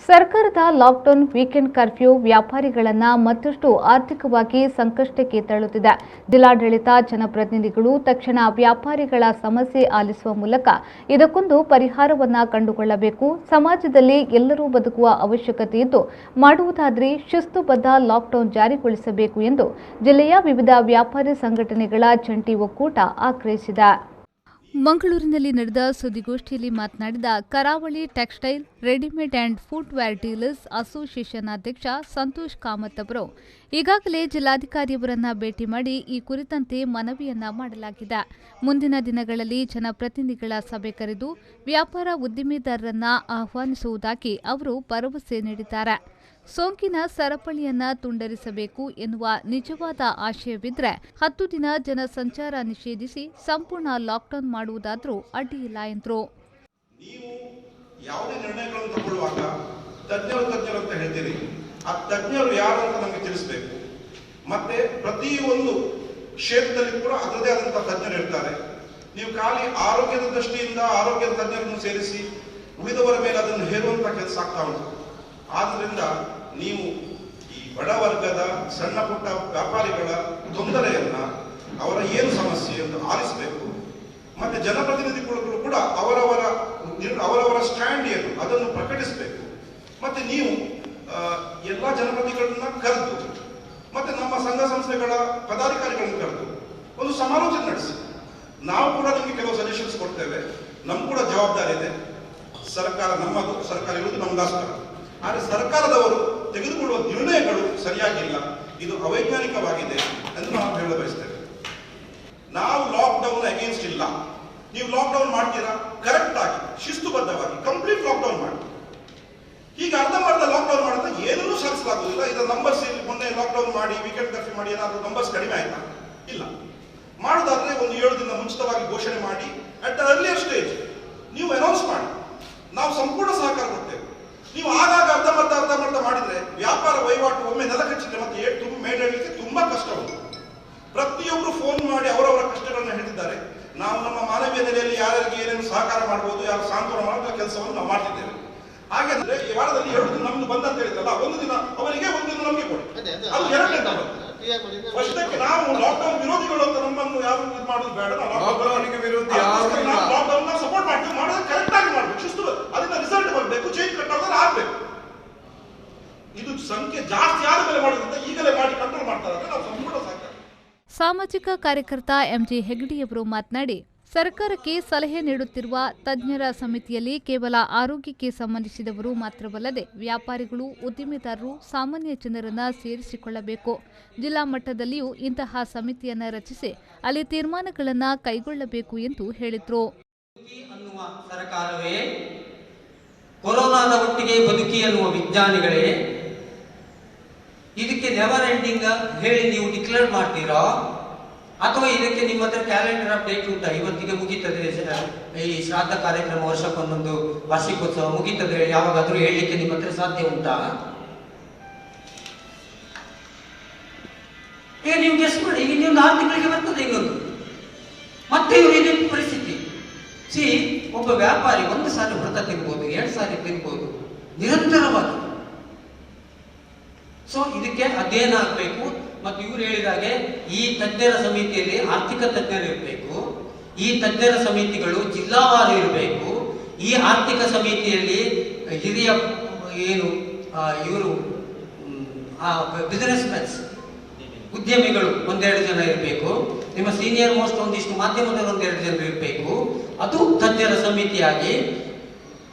ಸರ್ಕಾರದ lockdown, weekend curfew ವ್ಯಾಪಾರಿಗಳನ್ನು ಮತ್ತಷ್ಟು ಆರ್ಥಿಕವಾಗಿ ಸಂಕಷ್ಟಕ್ಕೆ ತಳ್ಳುತ್ತಿದೆ. ಜಿಲ್ಲಾಡಳಿತ, ಜನಪ್ರತಿನಿಧಿಗಳು ತಕ್ಷಣ ವ್ಯಾಪಾರಿಗಳ ಸಮಸ್ಯೆ ಆಲಿಸುವ ಮೂಲಕ ಇದಕ್ಕೊಂದು ಪರಿಹಾರವನ್ನು ಕಂಡುಕೊಳ್ಳಬೇಕು. ಸಮಾಜದಲ್ಲಿ ಎಲ್ಲರೂ ಬದುಕುವ ಅವಶ್ಯಕತೆ ಇದ್ದು, ಮಾಡುವುದಾದರೆ ಶಿಸ್ತುಬದ್ಧ ಲಾಕ್ಡೌನ್ ಜಾರಿಗೊಳಿಸಬೇಕು ಎಂದು ಜಿಲ್ಲೆಯ ವಿವಿಧ ವ್ಯಾಪಾರಿ ಸಂಘಟನೆಗಳ ಜಂಟಿ ಒಕ್ಕೂಟ ಆಗ್ರಹಿಸಿದೆ. ಮಂಗಳೂರಿನಲ್ಲಿ ನಡೆದ ಸುದ್ದಿಗೋಷ್ಠಿಯಲ್ಲಿ ಮಾತನಾಡಿದ ಕರಾವಳಿ textile, readymade and footwear dealers association ಅಧ್ಯಕ್ಷ ಸಂತೋಷ್ ಕಾಮತ್ ಅವರು ಈಗಾಗಲೇ ಜಿಲ್ಲಾಧಿಕಾರಿಯವರನ್ನ ಭೇಟಿ ಮಾಡಿ ಈ ಕುರಿತಂತೆ ಮನವಿಯನ್ನ ಮಾಡಲಾಗಿದೆ. ಮುಂದಿನ ದಿನಗಳಲ್ಲಿ ಜನಪ್ರತಿನಿಧಿಗಳ ಸಭೆ ಕರೆದು ವ್ಯಾಪಾರ ಉದ್ದಿಮೆದಾರರನ್ನ ಆಹ್ವಾನಿಸುವುದಾಗಿ ಅವರು ಭರವಸೆ ನೀಡಿದ್ದಾರೆ. ಸೋಂಕಿನ ಸರಪಳಿಯನ್ನ ತುಂಡರಿಸಬೇಕು ಎನ್ನುವ ನಿಜವಾದ ಆಶಯವಿದ್ರೆ 10 ದಿನ ಜನಸಂಚಾರ ನಿಷೇಧಿಸಿ ಸಂಪೂರ್ಣ ಲಾಕ್ಡೌನ್ ಮಾಡುವುದಾದರೂ ಅಡ್ಡಿಯಿಲ್ಲ ಎಂದರು. ನೀವು ಯಾವುದೇ ನಿರ್ಣಯಗಳನ್ನು ತಗೊಳ್ಳುವಾಗ ತಜ್ಞರು ಅಂತ ಹೇಳ್ತೀರಿ. ಆ ತಜ್ಞರು ಯಾರು ಅಂತ ನಮಗೆ ತಿಳಿಸಬೇಕು. ಮತ್ತೆ ಪ್ರತಿಯೊಂದು ಕ್ಷೇತ್ರದಲ್ಲಿ ಕೂಡ ಅದರದೇ ಆದಂತಹ ತಜ್ಞರು ಇರ್ತಾರೆ. ನೀವು ಖಾಲಿ ಆರೋಗ್ಯದ ದೃಷ್ಟಿಯಿಂದ ಆರೋಗ್ಯದ ತಜ್ಞರನ್ನು ಸೇರಿಸಿ ಉಳಿದವರ ಮೇಲೆ ಅದನ್ನು ಹೇರುವಂತಹ ಕೆಲಸ ಆಗ್ತಾ ಉಂಟು. ಆದ್ರಿಂದ ನೀವು ಈ ಬಡ ವರ್ಗದ ಸಣ್ಣ ಪುಟ್ಟ ವ್ಯಾಪಾರಿಗಳ ತೊಂದರೆಯನ್ನ, ಅವರ ಏನು ಸಮಸ್ಯೆ ಎಂದು ಆಲಿಸಬೇಕು. ಮತ್ತೆ ಜನಪ್ರತಿನಿಧಿಗಳು ಕೂಡ ಅವರವರ ಸ್ಟ್ಯಾಂಡ್ ಏನು ಅದನ್ನು ಪ್ರಕಟಿಸಬೇಕು. ಮತ್ತೆ ನೀವು ಎಲ್ಲ ಜನಪ್ರತಿನಿಧಿಗಳನ್ನ ಕರೆದು ಮತ್ತೆ ನಮ್ಮ ಸಂಘ ಸಂಸ್ಥೆಗಳ ಪದಾಧಿಕಾರಿಗಳನ್ನು ಕರೆದು ಒಂದು ಸಮಾಲೋಚನೆ ನಡೆಸಿ. ನಾವು ಕೂಡ ನಿಮಗೆ ಕೆಲವು ಸಜೆಷನ್ಸ್ ಕೊಡ್ತೇವೆ. ನಮ್ ಕೂಡ ಜವಾಬ್ದಾರಿ ಇದೆ. ಸರ್ಕಾರ ನಮ್ಮದು, ಸರ್ಕಾರ ಇರುವುದು ನಮಗೋಸ್ಕರ. ಆದರೆ ಸರ್ಕಾರದವರು ತೆಗೆದುಕೊಳ್ಳುವ ನಿರ್ಣಯಗಳು ಸರಿಯಾಗಿಲ್ಲ, ಇದು ಅವೈಜ್ಞಾನಿಕವಾಗಿದೆ ಎಂದು ನಾವು ಹೇಳ ಬಯಸ್ತೇವೆ. ನಾವು ಲಾಕ್ಡೌನ್ ಅಗೇನ್ಸ್ಟ್ ಇಲ್ಲ. ನೀವು ಲಾಕ್ಡೌನ್ ಮಾಡ್ತೀರಾ, ಕರೆಕ್ಟ್ ಆಗಿ ಶಿಸ್ತುಬದ್ಧವಾಗಿ ಕಂಪ್ಲೀಟ್ ಲಾಕ್ಡೌನ್ ಮಾಡಿ. ಈಗ ಅರ್ಧಂಬರ್ಧ ಲಾಕ್ಡೌನ್ ಮಾಡಿದ್ರೆ ಏನನ್ನೂ ಸಾಧಿಸಲಾಗುವುದಿಲ್ಲ. ಇದರ ನಂಬರ್ಸ್ ಮೊನ್ನೆ ಲಾಕ್ಡೌನ್ ಮಾಡಿ ವೀಕೆಂಡ್ ಕರ್ಫ್ಯೂ ಮಾಡಿ ಏನಾದರೂ ನಂಬರ್ಸ್ ಕಡಿಮೆ ಆಯ್ತಾ? ಇಲ್ಲ. ಮಾಡೋದಾದ್ರೆ ಒಂದು 7 ದಿನ ಮುಂಚಿತವಾಗಿ ಘೋಷಣೆ ಮಾಡಿ ಅಟ್ ದ ಅರ್ಲಿಯರ್ ಸ್ಟೇಜ್ ನೀವು ಅನೌನ್ಸ್ ಮಾಡಿ, ನಾವು ಸಂಪೂರ್ಣ ಸಹಕಾರ ಕೊಡ್ತೇವೆ. ನೀವು ಆಗಾಗ ಅರ್ಧಂಬರ್ಧ ಮಾಡಿದ್ರೆ ವ್ಯಾಪಾರ ವಹಿವಾಟು ಒಮ್ಮೆ ನೆಲ ಕಚ್ಚಿದ್ರೆ ಮತ್ತೆ ಮೇಲೇಳಲಿಕ್ಕೆ ತುಂಬಾ ಕಷ್ಟ ಉಂಟು. ಪ್ರತಿಯೊಬ್ಬರು ಫೋನ್ ಮಾಡಿ ಅವರವರ ಕಷ್ಟಗಳನ್ನ ಹೇಳಿದ್ದಾರೆ. ನಾವು ನಮ್ಮ ಮಾನವೀಯ ನೆಲೆಯಲ್ಲಿ ಯಾರಿಗೆ ಏನೇನು ಸಹಕಾರ ಮಾಡಬಹುದು, ಯಾರು ಸಾಂತ್ವನ ಮಾಡುವ ಕೆಲಸವನ್ನು ನಾವು ಮಾಡ್ತಿದ್ದೇವೆ. ಹಾಗಾದ್ರೆ ಈ ವಾರದಲ್ಲಿ 2 ದಿನ ನಮ್ದು ಬಂದ್ ಅಂತ ಹೇಳಿದ್ರಲ್ಲ, 1 ದಿನ ಅವರಿಗೆ 1 ದಿನ ನಮಗೆ ಕೊಡಿ. ಅದು 2 ದಿನ ವರ್ಷಕ್ಕೆ ನಾವು ಲಾಕ್ಡೌನ್ ವಿರೋಧಿಗಳು ಅಂತ ನಮ್ಮನ್ನು ಯಾರು ಇದು ಮಾಡೋದು ಬೇಡ. ಲಾಕ್ಡೌನ್ ಸಪೋರ್ಟ್ ಮಾಡ್ತೀವಿ, ಮಾಡೋದು ಕರೆಕ್ಟ್ ಆಗಿ ಮಾಡ್ಬೇಕು, ಶಿಸ್ತು, ಅದನ್ನ ರಿಸಲ್ಟ್ ಬರಬೇಕು, ಚೇಂಜ್ ಕಟ್ಟಾದ್ರೆ ಆಗ್ಬೇಕು. ಇದು ಸಂಖ್ಯೆ ಜಾಸ್ತಿ ಆದ ಮೇಲೆ ಮಾಡೋದ್ರಿಂದ ಈಗಲೇ ಮಾಡಿ ಕಂಟ್ರೋಲ್ ಮಾಡ್ತಾರೆ, ನಾವು ಸಂಪೂರ್ಣ ಸಹಕಾರ. ಸಾಮಾಜಿಕ ಕಾರ್ಯಕರ್ತ ಎಂಜಿ ಹೆಗ್ಡಿಯವರು ಮಾತನಾಡಿ, ಸರ್ಕಾರಕ್ಕೆ ಸಲಹೆ ನೀಡುತ್ತಿರುವ ತಜ್ಞರ ಸಮಿತಿಯಲ್ಲಿ ಕೇವಲ ಆರೋಗ್ಯಕ್ಕೆ ಸಂಬಂಧಿಸಿದವರು ಮಾತ್ರವಲ್ಲದೆ ವ್ಯಾಪಾರಿಗಳು, ಉದ್ದಿಮೆದಾರರು, ಸಾಮಾನ್ಯ ಜನರನ್ನು ಸೇರಿಸಿಕೊಳ್ಳಬೇಕು. ಜಿಲ್ಲಾ ಮಟ್ಟದಲ್ಲಿಯೂ ಇಂತಹ ಸಮಿತಿಯನ್ನು ರಚಿಸಿ ಅಲ್ಲಿ ತೀರ್ಮಾನಗಳನ್ನು ಕೈಗೊಳ್ಳಬೇಕು ಎಂದು ಹೇಳಿದರು. ಸರ್ಕಾರವೇ, ಕೊರೋನಾದ ಒಟ್ಟಿಗೆ ಬದುಕಿ ಅನ್ನುವ ವಿಜ್ಞಾನಿಗಳೇ, ಇದಕ್ಕೆ ನೆವರ್ ಎಂಡಿಂಗ್ ಹೇಳಿ ನೀವು ಡಿಕ್ಲೇರ್ ಮಾಡ್ತೀರಾ ಅಥವಾ ಇದಕ್ಕೆ ನಿಮ್ಮ ಹತ್ರ ಕ್ಯಾಲೆಂಡರ್ ಅಪ್ಡೇಟ್ ಉಂಟಾ? ಇವತ್ತಿಗೆ ಮುಗೀತದೆ ಈ ಶ್ರಾದ್ದ ಕಾರ್ಯಕ್ರಮ, ವರ್ಷಕ್ಕೊಂದೊಂದು ವಾರ್ಷಿಕೋತ್ಸವ ಮುಗೀತದೆ, ಯಾವಾಗಾದ್ರೂ ಹೇಳಲಿಕ್ಕೆ ನಿಮ್ಮ ಹತ್ರ ಸಾಧ್ಯ ಉಂಟಾ? ಈಗ ನೀವು ಗೆಸ್ಟ್ ಮಾಡಿ, ಈಗ ಇನ್ನೊಂದು 6 ತಿಂಗಳಿಗೆ ಬರ್ತದೆ ಇನ್ನೊಂದು, ಮತ್ತೆ ಇವರು ಇದೇ ಪರಿಸ್ಥಿತಿ. ಒಬ್ಬ ವ್ಯಾಪಾರಿ 1 ಸಾರಿ ವ್ರತ ತಿನ್ಬೋದು, 2 ಸಾರಿ ತಿನ್ಬೋದು ನಿರಂತರವಾಗಿ. ಸೊ ಇದಕ್ಕೆ ಅಧ್ಯಯನ ಆಗಬೇಕು. ಮತ್ತು ಇವರು ಹೇಳಿದಾಗೆ ಈ ತಜ್ಞರ ಸಮಿತಿಯಲ್ಲಿ ಆರ್ಥಿಕ ತಜ್ಞರು ಇರಬೇಕು, ಈ ತಜ್ಞರ ಸಮಿತಿಗಳು ಜಿಲ್ಲಾವಾರು ಇರಬೇಕು. ಈ ಆರ್ಥಿಕ ಸಮಿತಿಯಲ್ಲಿ ಹಿರಿಯ ಏನು ಇವರು ಬಿಸಿನೆಸ್ ಮ್ಯಾನ್ಸ್, ಉದ್ಯಮಿಗಳು 1-2 ಜನ ಇರಬೇಕು. ನಿಮ್ಮ ಸೀನಿಯರ್ ಮೋಸ್ಟ್ ಒಂದಿಷ್ಟು ಮಾಧ್ಯಮದಲ್ಲಿ 1-2 ಜನರು ಇರಬೇಕು. ಅದು ತಜ್ಞರ ಸಮಿತಿಯಾಗಿ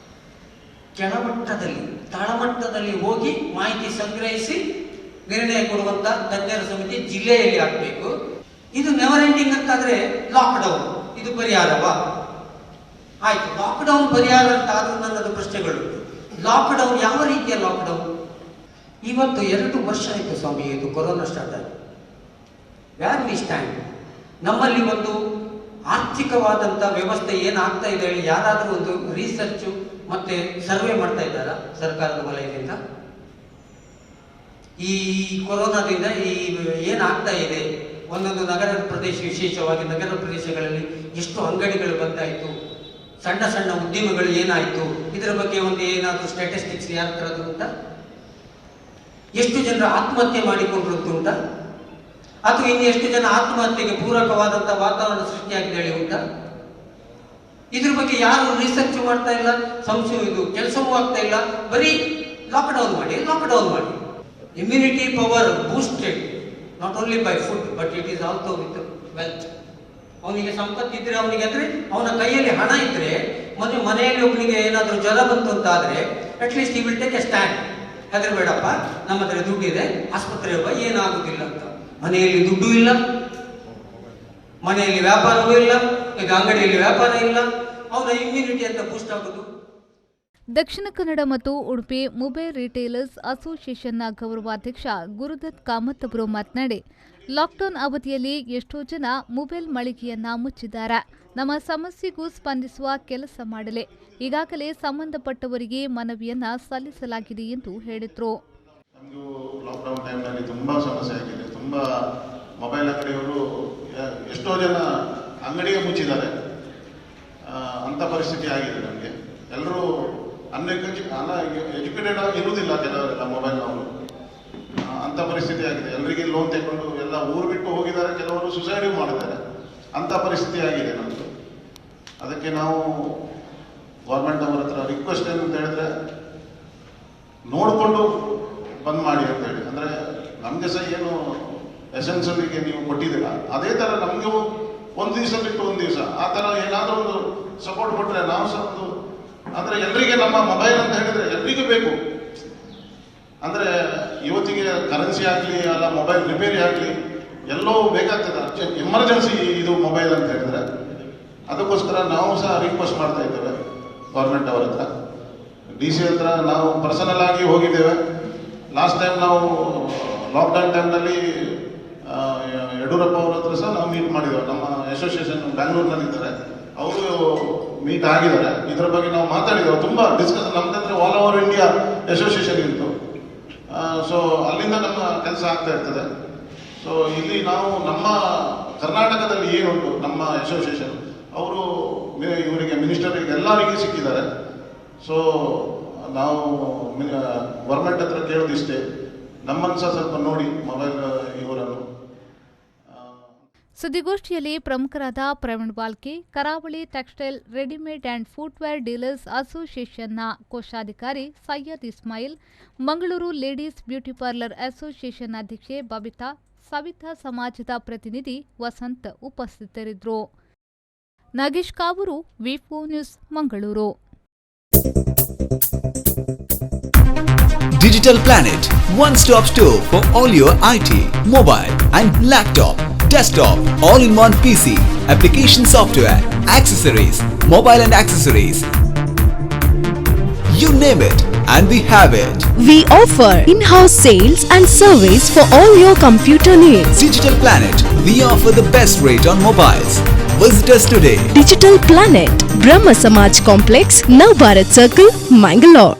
ಕೆಳಮಟ್ಟದಲ್ಲಿ, ತಳಮಟ್ಟದಲ್ಲಿ ಹೋಗಿ ಮಾಹಿತಿ ಸಂಗ್ರಹಿಸಿ ನಿರ್ಣಯ ಕೊಡುವಂತ ತಜ್ಞರ ಸಮಿತಿ ಜಿಲ್ಲೆಯಲ್ಲಿ ಆಗಬೇಕು. ಇದು ನೆವರ್ ಎಂಡಿಂಗ್ ಅಂತಾದ್ರೆ ಲಾಕ್ಡೌನ್ ಇದು ಪರಿಹಾರವಾ? ಆಯ್ತು, ಲಾಕ್ಡೌನ್ ಪರಿಹಾರ ಅಂತ ಆದ್ರೂ ನನ್ನದು ಪ್ರಶ್ನೆಗಳು. ಲಾಕ್ಡೌನ್ ಯಾವ ರೀತಿಯ ಲಾಕ್ಡೌನ್? ಇವತ್ತು 2 ವರ್ಷ ಆಯ್ತು ಸ್ವಾಮಿ ಇದು ಕೊರೋನಾ ಸ್ಟಾರ್ಟ್ ಆಗಿ. Where we stand? ನಮ್ಮಲ್ಲಿ ಒಂದು ಆರ್ಥಿಕವಾದಂತ ವ್ಯವಸ್ಥೆ ಏನಾಗ್ತಾ ಇದೆ ಹೇಳಿ ಯಾರಾದ್ರೂ ಒಂದು ರಿಸರ್ಚ್ ಮತ್ತೆ ಸರ್ವೆ ಮಾಡ್ತಾ ಇದ್ದಾರಾ ಸರ್ಕಾರದ ವಲಯದಿಂದ? ಈ ಕೊರೋನಾದಿಂದ ಈ ಏನಾಗ್ತಾ ಇದೆ, ಒಂದೊಂದು ನಗರ ಪ್ರದೇಶ, ವಿಶೇಷವಾಗಿ ನಗರ ಪ್ರದೇಶಗಳಲ್ಲಿ ಎಷ್ಟು ಅಂಗಡಿಗಳು ಬಂದಾಯಿತು, ಸಣ್ಣ ಸಣ್ಣ ಉದ್ಯಮಗಳು ಏನಾಯಿತು, ಇದರ ಬಗ್ಗೆ ಒಂದು ಏನಾದರೂ ಸ್ಟ್ಯಾಟಿಸ್ಟಿಕ್ಸ್ ಯಾರ ಥರದ್ದು ಉಂಟಾ? ಎಷ್ಟು ಜನರು ಆತ್ಮಹತ್ಯೆ ಮಾಡಿಕೊಂಡಿರುವುದು ಉಂಟಾ? ಅಥವಾ ಇನ್ನು ಎಷ್ಟು ಜನ ಆತ್ಮಹತ್ಯೆಗೆ ಪೂರಕವಾದಂಥ ವಾತಾವರಣ ಸೃಷ್ಟಿಯಾಗಿದೆ ಹೇಳಿ ಉಂಟಾ? ಇದ್ರ ಬಗ್ಗೆ ಯಾರು ರಿಸರ್ಚ್ ಮಾಡ್ತಾ ಇಲ್ಲ, ಇದು ಕೆಲಸವೂ ಆಗ್ತಾ ಇಲ್ಲ. ಬರೀ ಲಾಕ್ಡೌನ್ ಮಾಡಿ. Immunity power boosted not only by food but it is also with wealth. ಅವನಿಗೆ ಸಂಪತ್ತಿದ್ರೆ, ಅವನಿಗೆ ಅಂದ್ರೆ ಅವನ ಕೈಯಲ್ಲಿ ಹಣ ಇದ್ರೆ, ಮನೆಯಲ್ಲಿ ಒಬ್ಬನಿಗೆ ಏನಾದರೂ ಜ್ವರ ಬಂತು ಅಂತ ಆದ್ರೆ ಅಟ್ಲೀಸ್ಟ್ ಈ ವಿಲ್ ಟೇಕ್ ಎ ಸ್ಟ್ಯಾಂಡ್. ಹೆದರಬೇಡಪ್ಪ, ನಮ್ಮ ಹತ್ರ ದುಡ್ಡಿದೆ, ಆಸ್ಪತ್ರೆ ಹೋಗ, ಏನಾಗುದಿಲ್ಲ ಅಂತ. ಮನೆಯಲ್ಲಿ ದುಡ್ಡು ಇಲ್ಲ, ಮನೆಯಲ್ಲಿ ವ್ಯಾಪಾರವೂ ಇಲ್ಲ, ಈಗ ಅಂಗಡಿಯಲ್ಲಿ ವ್ಯಾಪಾರ ಇಲ್ಲ, ಅವನ ಇಮ್ಯುನಿಟಿ ಅಂತ ಬೂಸ್ಟ್ ಆಗುದು. ದಕ್ಷಿಣ ಕನ್ನಡ ಮತ್ತು ಉಡುಪಿ ಮೊಬೈಲ್ ರಿಟೇಲರ್ಸ್ ಅಸೋಸಿಯೇಷನ್ನ ಗೌರವಾಧ್ಯಕ್ಷ ಗುರುದತ್ ಕಾಮತ್ ಅವರು ಮಾತನಾಡಿ, ಲಾಕ್ಡೌನ್ ಅವಧಿಯಲ್ಲಿ ಎಷ್ಟೋ ಜನ ಮೊಬೈಲ್ ಮಳಿಗೆಯನ್ನ ಮುಚ್ಚಿದ್ದಾರೆ. ನಮ್ಮ ಸಮಸ್ಯೆಗೂ ಸ್ಪಂದಿಸುವ ಕೆಲಸ ಮಾಡಲಿ. ಈಗಾಗಲೇ ಸಂಬಂಧಪಟ್ಟವರಿಗೆ ಮನವಿಯನ್ನ ಸಲ್ಲಿಸಲಾಗಿದೆ ಎಂದು ಹೇಳಿದರು. ನಮಗೂ ಲಾಕ್ಡೌನ್ ಟೈಮ್ನಲ್ಲಿ ತುಂಬ ಸಮಸ್ಯೆ ಆಗಿದೆ. ತುಂಬ ಮೊಬೈಲ್ ಅಂಗಡಿಯವರು ಎಷ್ಟೋ ಜನ ಅಂಗಡಿಗೆ ಮುಚ್ಚಿದ್ದಾರೆ. ಅಂಥ ಪರಿಸ್ಥಿತಿ ಆಗಿದೆ ನಮಗೆ. ಎಲ್ಲರೂ ಎಜುಕೇಟೆಡ್ ಆಗಿ ಇರುವುದಿಲ್ಲ ಕೆಲವರೆಲ್ಲ ಮೊಬೈಲ್ನವರು. ಅಂಥ ಪರಿಸ್ಥಿತಿ ಆಗಿದೆ. ಎಲ್ಲರಿಗೆ ಲೋನ್ ತಗೊಂಡು ಎಲ್ಲ ಊರು ಬಿಟ್ಟು ಹೋಗಿದ್ದಾರೆ, ಕೆಲವರು ಸುಸೈಡ್ ಮಾಡಿದ್ದಾರೆ. ಅಂಥ ಪರಿಸ್ಥಿತಿ ಆಗಿದೆ ನಮ್ಮದು. ಅದಕ್ಕೆ ನಾವು ಗೌರ್ಮೆಂಟ್ ಅವರ ಹತ್ರ ರಿಕ್ವೆಸ್ಟ್ ಏನಂತ ಹೇಳಿದ್ರೆ, ನೋಡಿಕೊಂಡು ಬಂದ್ ಮಾಡಿ ಅಂತ ಹೇಳಿ. ಅಂದರೆ ನಮಗೆ ಸಹ ಏನು ಎಸೆನ್ಷಿಯಲ್ಗೆ ನೀವು ಕೊಟ್ಟಿದ್ದೀರಾ, ಅದೇ ಥರ ನಮಗೂ ಒಂದು ದಿವಸ ಬಿಟ್ಟು ಒಂದು ದಿವಸ ಆ ಥರ ಏನಾದರೂ ಒಂದು ಸಪೋರ್ಟ್ ಕೊಟ್ಟರೆ ನಾವು ಸಹ ಒಂದು, ಅಂದರೆ ಎಲ್ರಿಗೆ ನಮ್ಮ ಮೊಬೈಲ್ ಅಂತ ಹೇಳಿದ್ರೆ ಎಲ್ರಿಗೂ ಬೇಕು. ಅಂದರೆ ಇವತ್ತಿಗೆ ಕರೆನ್ಸಿ ಆಗಲಿ ಅಲ್ಲ ಮೊಬೈಲ್ ರಿಪೇರಿ ಆಗಲಿ ಎಲ್ಲೋ ಬೇಕಾಗ್ತದೆ, ಎಮರ್ಜೆನ್ಸಿ ಇದು ಮೊಬೈಲ್ ಅಂತ ಹೇಳಿದ್ರೆ. ಅದಕ್ಕೋಸ್ಕರ ನಾವು ಸಹ ರಿಕ್ವೆಸ್ಟ್ ಮಾಡ್ತಾ ಇದ್ದೇವೆ ಗೌರ್ಮೆಂಟ್ ಅವರ ಹತ್ರ. DC ಹತ್ರ ನಾವು ಪರ್ಸನಲ್ ಆಗಿ ಹೋಗಿದ್ದೇವೆ. ಲಾಸ್ಟ್ ಟೈಮ್ ನಾವು ಲಾಕ್ಡೌನ್ ಟೈಮ್ನಲ್ಲಿ ಯಡಿಯೂರಪ್ಪ ಅವರ ಹತ್ರ ಸಹ ನಾವು ಮೀಟ್ ಮಾಡಿದ್ದೇವೆ. ನಮ್ಮ ಅಸೋಸಿಯೇಷನ್ ಬ್ಯಾಂಗ್ಳೂರಿನಲ್ಲಿದ್ದಾರೆ, ಅವರು ಮೀಟ್ ಆಗಿದ್ದಾರೆ. ಇದರ ಬಗ್ಗೆ ನಾವು ಮಾತಾಡಿದ್ದೇವೆ, ತುಂಬ ಡಿಸ್ಕಸ್. ನಮ್ದಂದ್ರೆ ಆಲ್ ಓವರ್ ಇಂಡಿಯಾ ಅಸೋಸಿಯೇಷನ್ ಇತ್ತು. ಸೊ ಅಲ್ಲಿಂದ ನಮ್ಮ ಕೆಲಸ ಆಗ್ತಾ ಇರ್ತದೆ. ಸೊ ಇಲ್ಲಿ ನಾವು ನಮ್ಮ ಕರ್ನಾಟಕದಲ್ಲಿ ಏನುಂಟು ನಮ್ಮ ಅಸೋಸಿಯೇಷನ್, ಅವರು ಇವರಿಗೆ ಮಿನಿಸ್ಟರಿಗೆ ಎಲ್ಲರಿಗೆ ಸಿಕ್ಕಿದ್ದಾರೆ. ಸೊ ನಾವು ಗೌರ್ಮೆಂಟ್ ಹತ್ರ ಕೇಳೋದಿಷ್ಟೇ, ನಮ್ಮನ್ನು ಸಹ ಸ್ವಲ್ಪ ನೋಡಿ ಮೊಬೈಲ್ ಇವರನ್ನು. ಸುದ್ದಿಗೋಷ್ಠಿಯಲ್ಲಿ ಪ್ರಮುಖರಾದ Praveen Balke, Karavali textile readymade and footwear dealers ಅಸೋಸಿಯೇಷನ್ನ ಕೋಶಾಧಿಕಾರಿ Syed Ismail, Mangaluru ladies beauty parlour association ಅಧ್ಯಕ್ಷೆ ಬಬಿತಾ, ಸವಿತಾ ಸಮಾಜದ ಪ್ರತಿನಿಧಿ ವಸಂತ್ ಉಪಸ್ಥಿತರಿದ್ದರು. ನಾಗೇಶ್ ಕಾವೂರು, ವಿ4 news, Mangaluru. Digital Planet, one-stop store for all your IT, mobile and laptop, desktop, all-in-one PC, application software, accessories, mobile and accessories. You name it and we have it. We offer in-house sales and service for all your computer needs. Digital Planet, we offer the best rate on mobiles. Visit us today. Digital Planet, Brahma Samaj Complex, Nav Bharat Circle, Mangalore.